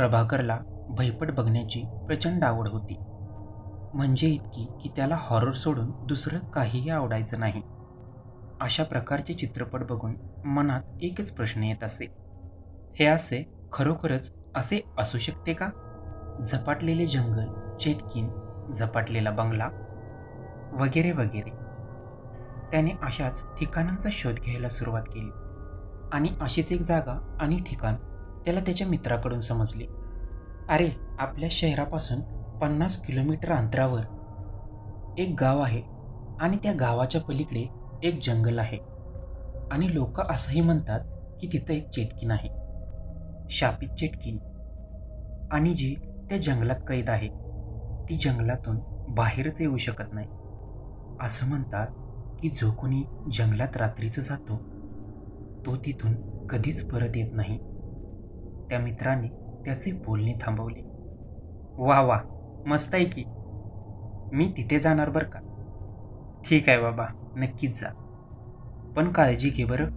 प्रभाकरला भयपट बघण्याची प्रचंड आवड होती. म्हणजे इतकी की त्याला हॉरर सोडून दुसरं काहीही आवडायचं नाही. अशा प्रकारचे चित्रपट बघून मनात एकच प्रश्न येत असे, हे असे खरोखरच असे असू शकते का? झपाटलेले जंगल, चेटकीन, झपाटलेला बंगला वगैरे वगैरे. त्याने अशाच ठिकाणांचा शोध घ्यायला सुरुवात केली आणि अशीच एक जागा आणि ठिकाण त्याला त्याच्या मित्राकडून समजले. अरे, आपल्या शहरापासून 50 किलोमीटर अंतरावर एक गाव आहे आणि त्या गावाच्या पलीकडे एक जंगल आहे आणि लोक असंही म्हणतात की तिथं एक चेटकीन आहे, शापित चेटकीन, आणि जी त्या जंगलात कैद आहे. ती जंगलातून बाहेरच येऊ शकत नाही. असं म्हणतात की जो कोणी जंगलात रात्रीचं जातो तो तिथून कधीच परत येत नाही. त्या मित्राने त्याचे बोलणे थांबवले. वा वा, मस्त आहे की. मी तिथे जाणार बरं का. ठीक आहे बाबा, नक्कीच जा, पण काळजी घे बरं.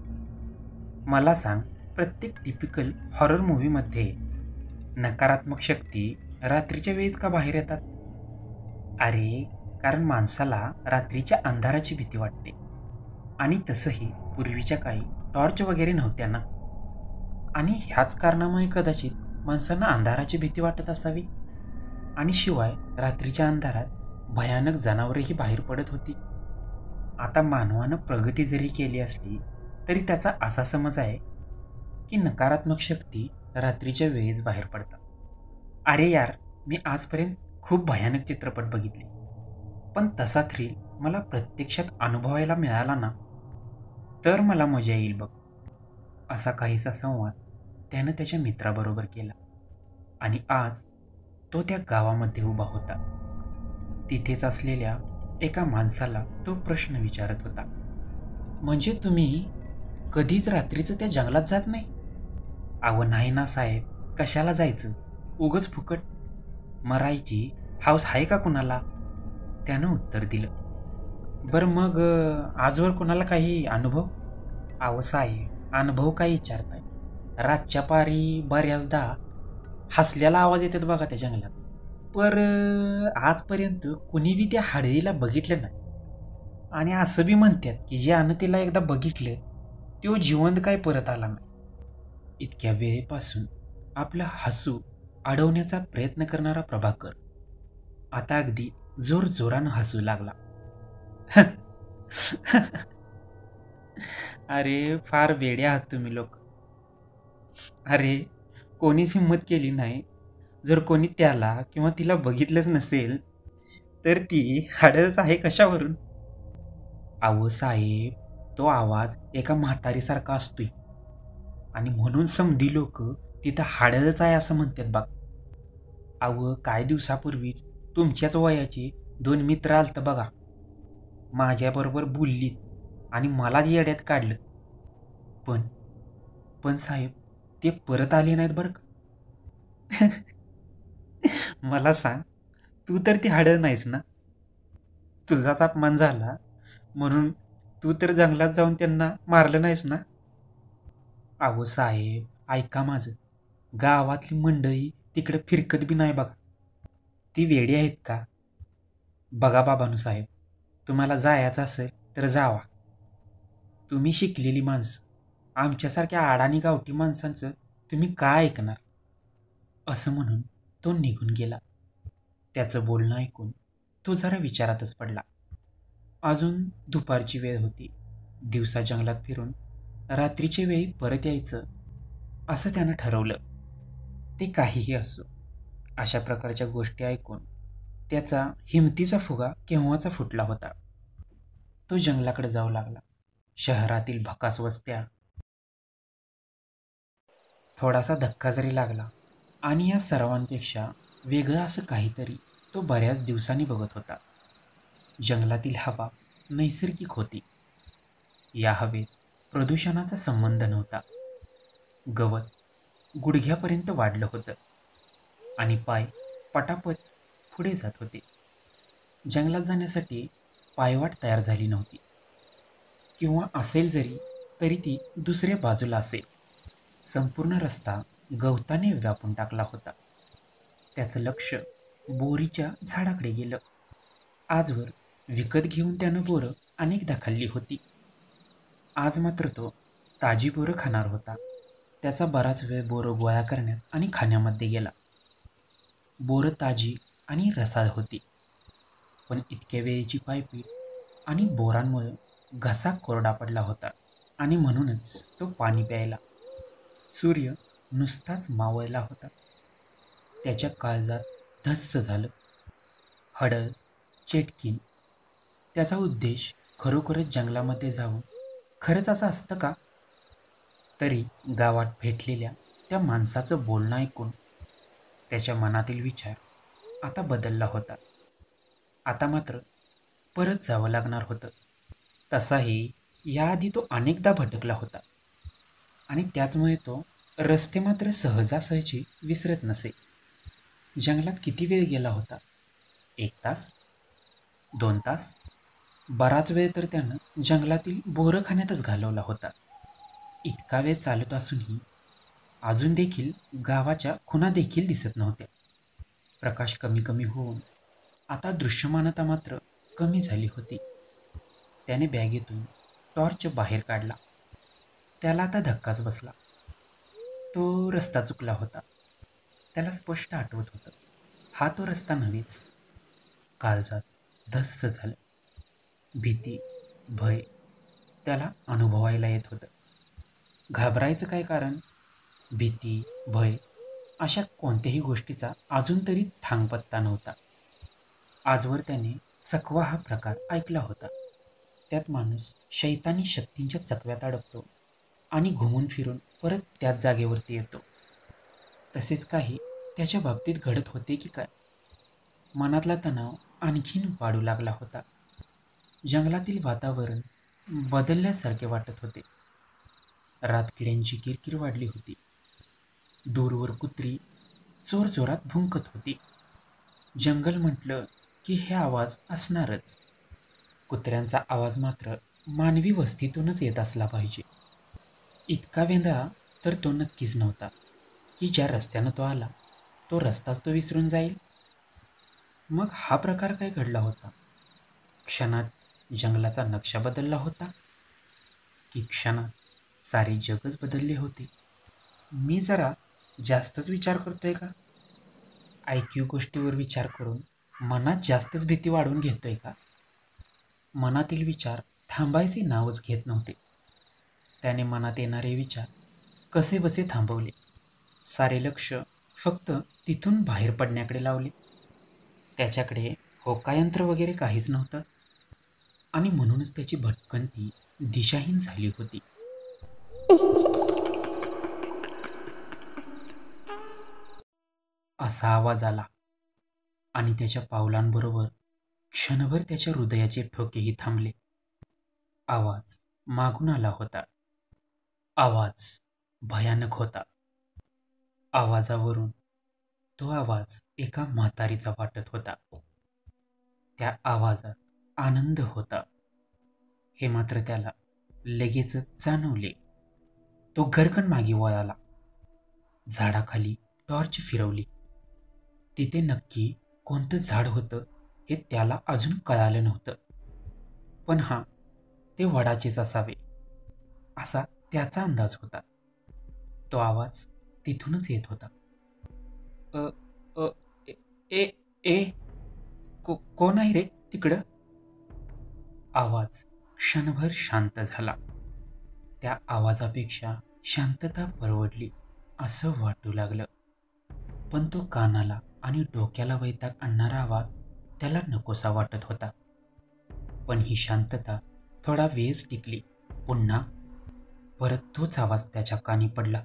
मला सांग, प्रत्येक टिपिकल हॉरर मूव्हीमध्ये नकारात्मक शक्ती रात्रीच्या वेळेस का बाहेर येतात? अरे, कारण माणसाला रात्रीच्या अंधाराची भीती वाटते. आणि तसंही पूर्वीच्या काळी टॉर्च वगैरे नव्हत्या ना, आणि ह्याच कारणामुळे कदाचित माणसांना अंधाराची भीती वाटत असावी. आणि शिवाय रात्रीच्या अंधारात भयानक जनावरही बाहेर पडत होती. आता मानवानं प्रगती जरी केली असली तरी त्याचा असा समज आहे की नकारात्मक शक्ती रात्रीच्या वेळेस बाहेर पडतात. अरे यार, मी आजपर्यंत खूप भयानक चित्रपट बघितले, पण तसा थ्रिल मला प्रत्यक्षात अनुभवायला मिळाला ना, तर मला मजा येईल बघ. असा काहीसा संवाद त्यानं त्याच्या मित्राबरोबर केला. आणि आज तो त्या गावामध्ये उभा होता. तिथेच असलेल्या एका माणसाला तो प्रश्न विचारत होता. म्हणजे तुम्ही कधीच रात्रीचं त्या जंगलात जात नाही? अहो नाही ना साहेब, कशाला जायचं, उगच फुकट मरायची हाऊस आहे का कुणाला? त्यानं उत्तर दिलं. बरं मग आजवर कुणाला काही अनुभव? अहो साहेब, अनुभव काय विचारताय? रातच्या पारी बऱ्याचदा हसल्याला आवाज येतात बघा त्या जंगलात. पर आजपर्यंत कुणी बी त्या हडळीला बघितलं नाही. आणि असं बी म्हणतात की ज्यानं तिला एकदा बघितलं तो जिवंत काय परत आला नाही. इतक्या वेळेपासून आपलं हसू अडवण्याचा प्रयत्न करणारा प्रभाकर आता अगदी जोरजोरानं हसू लागला. अरे, फार वेडे आहात तुम्ही लोक. अरे, कोणीच हिंमत केली नाही. जर कोणी त्याला किंवा तिला बघितलंच नसेल तर ती हाडच आहे कशावरून? अहो साहेब, तो आवाज एका म्हातारीसारखा असतोय आणि म्हणून समधी लोक तिथं हाडच आहे असं म्हणतात बघ. अहो, काही दिवसापूर्वीच तुमच्याच वयाचे 2 मित्र आलतं बघा, माझ्याबरोबर बोललीत आणि मला येड्यात काढलं. पण पण साहेब, ते परत आले नाहीत बरं का. मला सांग, तू तर ती हाडं नाहीस ना? तुझाच अपमान झाला म्हणून तू तर जंगलात जाऊन त्यांना मारलं नाहीस ना? अहो साहेब, ऐका माझं. गावातली मंडळी तिकडे फिरकत बी नाही बघा. ती वेडी आहेत का? बघा बाबानू साहेब, तुम्हाला जायचं असेल तर जावा. तुम्ही शिकलेली माणसं, आमच्यासारख्या अडाणी गावठी माणसांचं तुम्ही काय ऐकणार? असं म्हणून तो निघून गेला. त्याचं बोलणं ऐकून तो जरा विचारातच पडला. अजून दुपारची वेळ होती. दिवसा जंगलात फिरून रात्रीच्या वेळी परत यायचं असं त्यानं ठरवलं. ते काहीही असो, अशा प्रकारच्या गोष्टी ऐकून त्याचा हिमतीचा फुगा केव्हाचा फुटला होता. तो जंगलाकडे जाऊ लागला. शहरातील भकास वस्त्या, थोडासा धक्का जरी लागला आणि या सर्वांपेक्षा वेगळं असं काहीतरी तो बऱ्याच दिवसांनी बघत होता. जंगलातील हवा नैसर्गिक होती. या हवेत प्रदूषणाचा संबंध नव्हता. गवत गुडघ्यापर्यंत वाढलं होतं आणि पाय पटापट पुढे जात होते. जंगलात जाण्यासाठी पायवाट तयार झाली नव्हती, किंवा असेल जरी तरी ती दुसऱ्या बाजूला असेल. संपूर्ण रस्ता गवताने व्यापून टाकला होता. त्याचं लक्ष बोरीच्या झाडाकडे गेलं. आजवर विकत घेऊन त्यानं बोरं अनेकदा खाल्ली होती. आज मात्र तो ताजी बोरं खाणार होता. त्याचा बराच वेळ बोरं गोळा करण्यात आणि खाण्यामध्ये गेला. बोरं ताजी आणि रसाळ होती, पण इतक्या वेळेची पायपीट आणि बोरांमुळे घसा कोरडा पडला होता आणि म्हणूनच तो पाणी प्यायला. सूर्य नुसताच मावळला होता. त्याच्या काळजात धस्स झालं. हळद, चेटकीन. त्याचा उद्देश खरोखरच जंगलामध्ये जाऊन खरंच असं असतं का? तरी गावात भेटलेल्या त्या माणसाचं बोलणं ऐकून त्याच्या मनातील विचार आता बदलला होता. आता मात्र परत जावं लागणार होतं. तसाही याआधी तो अनेकदा भटकला होता आणि त्याचमुळे तो रस्ते मात्र सहजासहजी विसरत नसे. जंगलात किती वेळ गेला होता? 1 तास? 2 तास? बराच वेळ तर त्यानं जंगलातील बोरं खाण्यातच घालवला होता. इतका वेळ चालत असूनही अजून देखील गावाच्या खुणा देखील दिसत नव्हत्या. प्रकाश कमी कमी होऊन आता दृश्यमानता मात्र कमी झाली होती. त्याने बॅगेतून टॉर्च बाहेर काढला. त्याला आता धक्काच बसला. तो रस्ता चुकला होता. त्याला स्पष्ट आठवत होतं, हा तो रस्ता नव्हेच. काळजात धस्स झालं. भीती, भय त्याला अनुभवायला येत होतं. घाबरायचं काय कारण? भीती, भय अशा कोणत्याही गोष्टीचा अजून तरी थांगपत्ता नव्हता. आजवर त्याने चकवा हा प्रकार ऐकला होता. त्यात माणूस शैतानी शक्तींच्या चकव्यात अडकतो आणि घुमून फिरून परत त्याच जागेवरती येतो. तसेच काही त्याच्या बाबतीत घडत होते की काय? मनातला तणाव आणखीन वाढू लागला होता. जंगलातील वातावरण बदलल्यासारखे वाटत होते. रातकिड्यांची किरकिर वाढली होती. दूरवर कुत्री जोरजोरात भुंकत होती. जंगल म्हटलं की हे आवाज असणारच. कुत्र्यांचा आवाज मात्र मानवी वस्तीतूनच येत असला पाहिजे. इतका वेंधळा तर तो नक्कीच नव्हता की ज्या रस्त्यानं तो आला तो रस्ताच तो विसरून जाईल. मग हा प्रकार काय घडला होता? क्षणात जंगलाचा नक्षा बदलला होता की क्षणात सारे जगच बदलले होते? मी जरा जास्तच विचार करतोय का? ऐकीव गोष्टीवर विचार करून मनात जास्तच भीती वाढवून घेतोय का? मनातील विचार थांबायचे नावच घेत नव्हते. त्याने मनात येणारे विचार कसेबसे थांबवले. सारे लक्ष फक्त तिथून बाहेर पडण्याकडे लावले. त्याच्याकडे होकायंत्र वगैरे काहीच नव्हतं आणि म्हणूनच त्याची भटकंती दिशाहीन झाली होती. असा आवाज आला आणि त्याच्या पावलांबरोबर क्षणभर त्याच्या हृदयाचे ठोकेही थांबले. आवाज मागून आला होता. आवाज भयानक होता. आवाजावरून तो आवाज एका म्हातारीचा वाटत होता. त्या आवाजात आनंद होता हे मात्र त्याला लगेचच जाणवले. तो घरकन मागे वळाला. झाडाखाली टॉर्च फिरवली. तिथे नक्की कोणतं झाड होतं हे त्याला अजून कळालं नव्हतं. पण हा ते वडाचेच असावे असा त्याचा अंदाज होता. तो आवाज तिथूनच येत होता. अ अ ए ए ए कोण आहे रे तिकडं? आवाज क्षणभर शांत झाला. त्या आवाजापेक्षा शांतता परवडली असं वाटू लागलं. पण तो कानाला आणि डोक्याला वैताग आणणारा आवाज त्याला नकोसा वाटत होता. पण ही शांतता थोडा वेळच टिकली. पुन्हा परत तोच आवाज त्याच्या कानी पडला.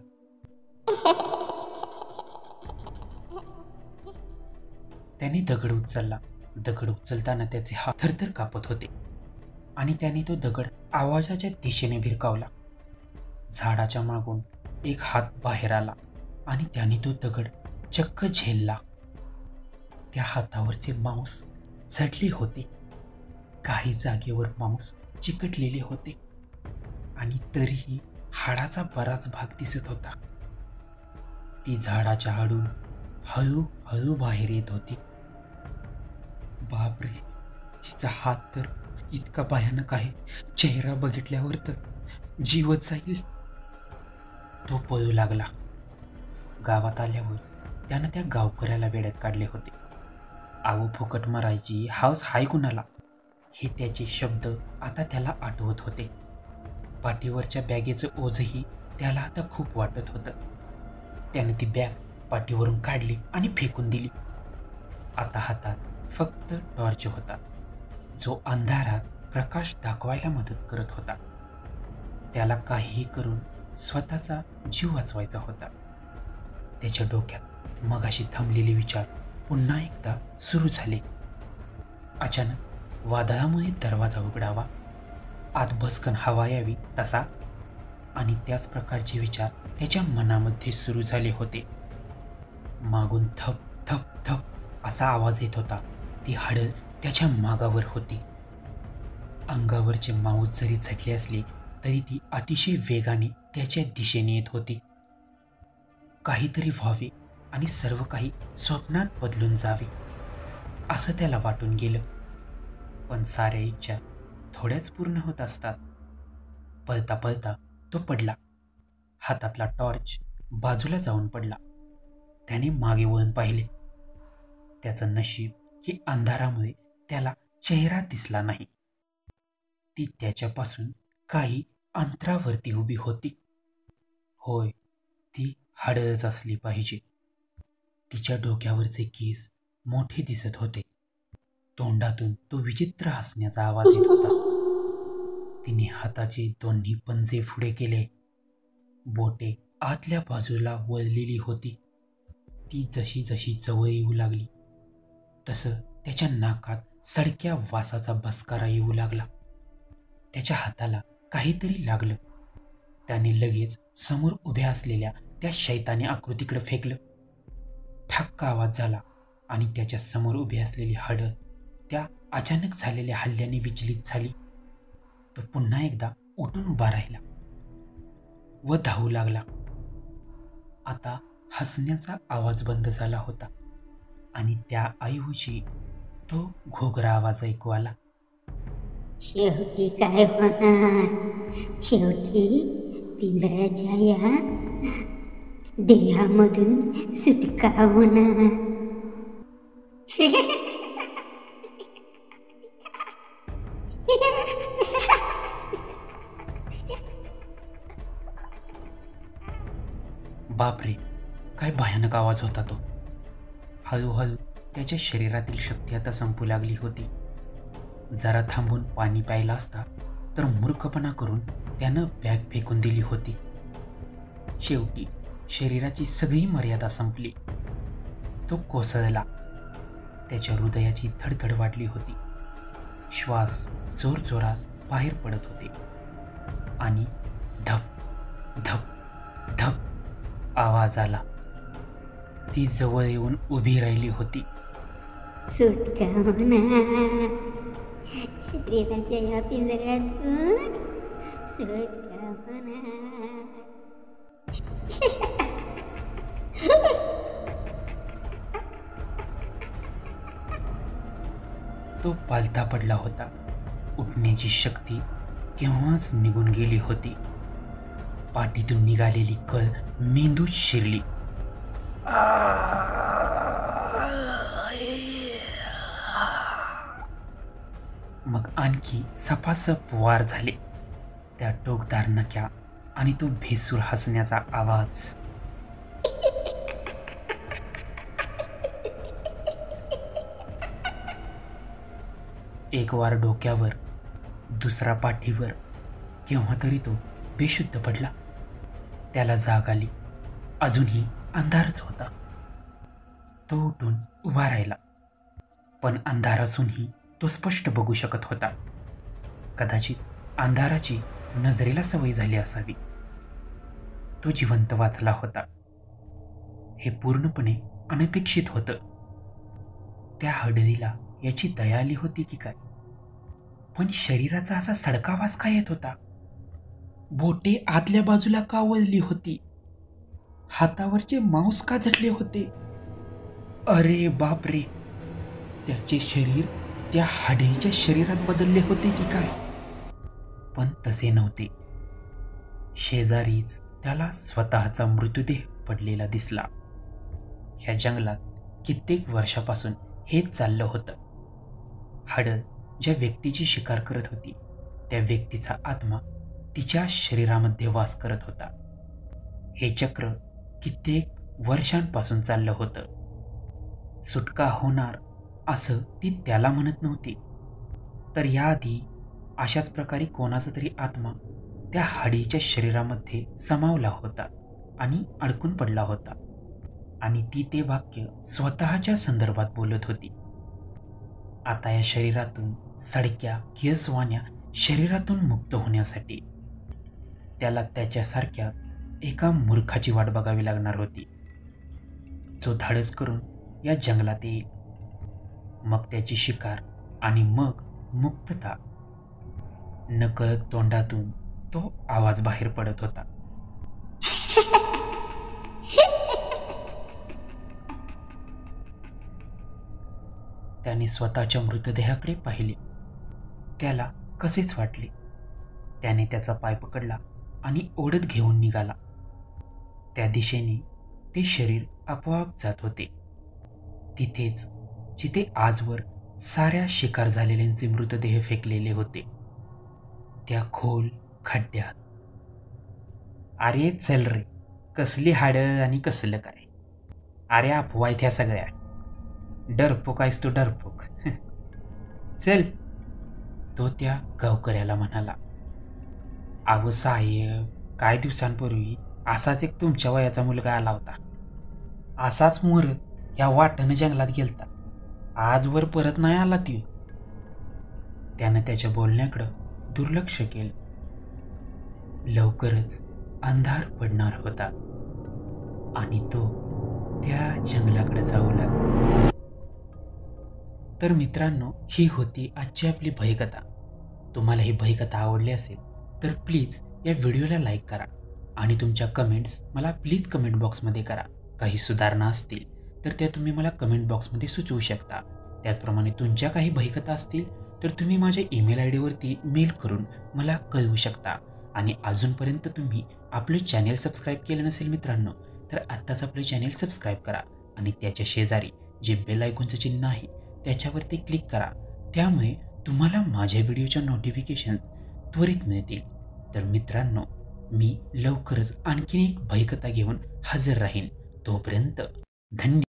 त्याने दगड उचलला. दगड उचलताना त्याचे हात थरथर कापत होते आणि त्याने तो दगड आवाजाच्या दिशेने भिरकावला. झाडाच्या मागून एक हात बाहेर आला आणि त्याने तो दगड चक्क झेलला. त्या हातावरचे मांस झडले होते. काही जागेवर मांस चिकटलेले होते आणि तरीही हाडाचा बराच भाग दिसत होता. ती झाडाच्या आडून हळूहळू बाहेर येत होती. बापरे, हिचा हात तर इतका भयानक आहे, चेहरा बघितल्यावर तर जीवच जाईल. तो पळू लागला. गावात आल्यावर त्यानं त्या गावकऱ्याला वेड्यात काढले होते. आऊ फुकट मारायची हाऊस हाय कुणाला, हे त्याचे शब्द आता त्याला आठवत होते. पाठीवरच्या बॅगेचं ओझही त्याला आता खूप वाटत होतं. त्याने ती बॅग पाठीवरून काढली आणि फेकून दिली. आता हातात फक्त टॉर्च होता, जो अंधारात प्रकाश दाखवायला मदत करत होता. त्याला काहीही करून स्वतःचा जीव वाचवायचा होता. त्याच्या डोक्यात मगाशी थांबलेले विचार पुन्हा एकदा सुरू झाले. अचानक वादळामुळे दरवाजा उघडावा, आत भस्कन हवा यावी तसा, आणि त्याच प्रकारचे विचार त्याच्या मनामध्ये सुरू झाले होते. मागून थप थप थप असा आवाज येत होता. ती हडल त्याच्या मागावर होती. अंगावरचे मांस जरी झटले असले तरी ती अतिशय वेगाने त्याच्या दिशेने येत होती. काहीतरी व्हावे आणि सर्व काही स्वप्नात बदलून जावे असं त्याला वाटून गेलं. पण साऱ्या इच्छा थोड्याच पूर्ण होत असतात. पळता पळता तो पडला. हातातला टॉर्च बाजूला जाऊन पडला. त्याने मागे वळून पाहिले. त्याचं नशीब की अंधारामुळे त्याला चेहरा दिसला नाही. ती त्याच्यापासून काही अंतरावरती उभी होती. होय, ती हाडळच असली पाहिजे. तिच्या डोक्यावरचे केस मोठे दिसत होते. तोंडातून तो विचित्र हसण्याचा आवाज येत होता. तिने हाताचे दोन्ही पंजे पुढे केले. बोटे आतल्या बाजूला वळलेली होती. ती जशी जशी जवळ येऊ लागली तसं त्याच्या नाकात सडक्या वासाचा बसकारा येऊ लागला. त्याच्या हाताला काहीतरी लागलं. त्याने लगेच समोर उभ्या असलेल्या त्या शैतानी आकृतीकडे फेकलं. ठक्का आवाज झाला आणि त्याच्या समोर उभी असलेली हडळ त्या अचानक झालेल्या हल्ल्याने विचलित झाली. तो पुन्हा एकदा उठून उभा राहिला व धावू लागला. आता हसण्याचा आवाज बंद झाला होता आणि त्याऐवजी तो घोगरा आवाज ऐकू आला. शेवटी काय होणार? शेवटी पिंजऱ्याच्या या देहामधून सुटका होणार. बापरे, काय भयानक आवाज होता तो. हळूहळू त्याच्या शरीरातील शक्ती आता संपू लागली होती. जरा थांबून पाणी प्यायला असता तर मूर्खपणा करून त्यानं बॅग फेकून दिली होती. शेवटी शरीराची सगळी मर्यादा संपली. तो कोसळला. त्याच्या हृदयाची धडधड वाढली होती. श्वास जोरजोरात बाहेर पडत होते आणि धप धप धप आवाज आला. ती जवळ येऊन उभी राहिली होती. सुटका होणार शरीराच्या या पिंजऱ्यातून. सुटका होणार. तो पालथा पडला होता. उठण्याची शक्ती केव्हाच निघून गेली होती. पाठीतून निघालेली कळ मेंदूत शिरली. मग आणखी सपासप वार झाले. त्या टोकदार नक्या आणि तो भेसूर हसण्याचा आवाज. एक वार डोक्यावर, दुसरा पाठीवर. केव्हा तरी तो बेशुद्ध पडला. त्याला जाग आली. अजूनही अंधारच होता. तो उठून उभा राहिला, पण अंधार असूनही तो स्पष्ट बघू शकत होता. कदाचित अंधाराची नजरेला सवय झाली असावी. तो जिवंत वाचला होता. हे पूर्णपणे अनपेक्षित होतं. त्या हडळीला याची दया आली होती की काय? पण शरीराचा असा सडका वास का येत होता? बोटे आतल्या बाजूला का वळली होती? हातावरचे मांस का झटले होते? अरे बापरे, त्याचे शरीर त्या हाडीच्या शरीरात बदलले होते की काय? पण तसे नव्हते. शेजारीच त्याला स्वतःचा मृतदेह पडलेला दिसला. ह्या जंगलात कित्येक वर्षापासून हेच चाललं होतं. हाडं ज्या व्यक्तीची शिकार करत होती त्या व्यक्तीचा आत्मा तिच्या शरीरामध्ये वास करत होता. हे चक्र कित्येक वर्षांपासून चाललं होतं. सुटका होणार असं ती त्याला म्हणत नव्हती, तर याआधी अशाच प्रकारे कोणाचा तरी आत्मा त्या हाडीच्या शरीरामध्ये समावला होता आणि अडकून पडला होता आणि ती ते वाक्य स्वतःच्या संदर्भात बोलत होती. आता या शरीरातून सडक्या केसवाण्या शरीरातून मुक्त होण्यासाठी त्याला त्याच्यासारख्या एका मूर्खाची वाट बघावी लागणार होती, जो धाडस करून या जंगलात येईल. मग त्याची शिकार आणि मग मुक्तता. नकळत तोंडातून तो आवाज बाहेर पडत होता. त्याने स्वतःच्या मृतदेहाकडे पाहिले. त्याला कसेच वाटले. त्याने त्याचा पाय पकडला आणि ओढत घेऊन निघाला. त्या दिशेने ते शरीर आपोआप जात होते, तिथेच जिथे आजवर साऱ्या शिकार झालेल्यांचे मृतदेह फेकलेले होते, त्या खोल खड्ड्यात. अरे चल रे, कसली हाडं आणि कसलं काय? अरे अफवा त्या सगळ्या. डरपोक आहेस तू, डरपोक. चल, तो त्या गावकऱ्याला म्हणाला. अहो साहेब, काही दिवसांपूर्वी असाच एक तुमच्या वयाचा मुलगा आला होता. असाच मोर ह्या वाटेनं जंगलात गेलता. आजवर परत नाही आला ती. त्यानं त्याच्या बोलण्याकडं दुर्लक्ष केलं. लवकरच अंधार पडणार होता आणि तो त्या जंगलाकडे जाऊ लागला. तर मित्रांनो, ही होती आजची आपली भयकथा. तुम्हाला ही भयकथा आवडली असेल तर प्लीज या व्हिडिओला लाईक करा आणि तुमच्या कमेंट्स मला प्लीज कमेंट बॉक्समध्ये करा. काही सुधारणा असतील तर त्या तुम्ही मला कमेंट बॉक्समध्ये सुचवू शकता. त्याचप्रमाणे तुमच्या काही भयकथा असतील तर तुम्ही माझ्या ईमेल आय डीवरती मेल करून मला कळवू शकता. आणि अजूनपर्यंत तुम्ही आपले चॅनेल सबस्क्राईब केलं नसेल मित्रांनो, तर आत्ताच आपले चॅनेल सबस्क्राईब करा आणि त्याच्या शेजारी जे बेल आयकॉनचं चिन्ह आहे त्याच्यावरती क्लिक करा. त्यामुळे तुम्हाला माझ्या व्हिडिओच्या नोटिफिकेशन त्वरित मिळतील. तर मित्रांनो, मी लवकरच आणखीन एक भयकथा घेऊन हजर राहीन. तोपर्यंत धन्यवाद.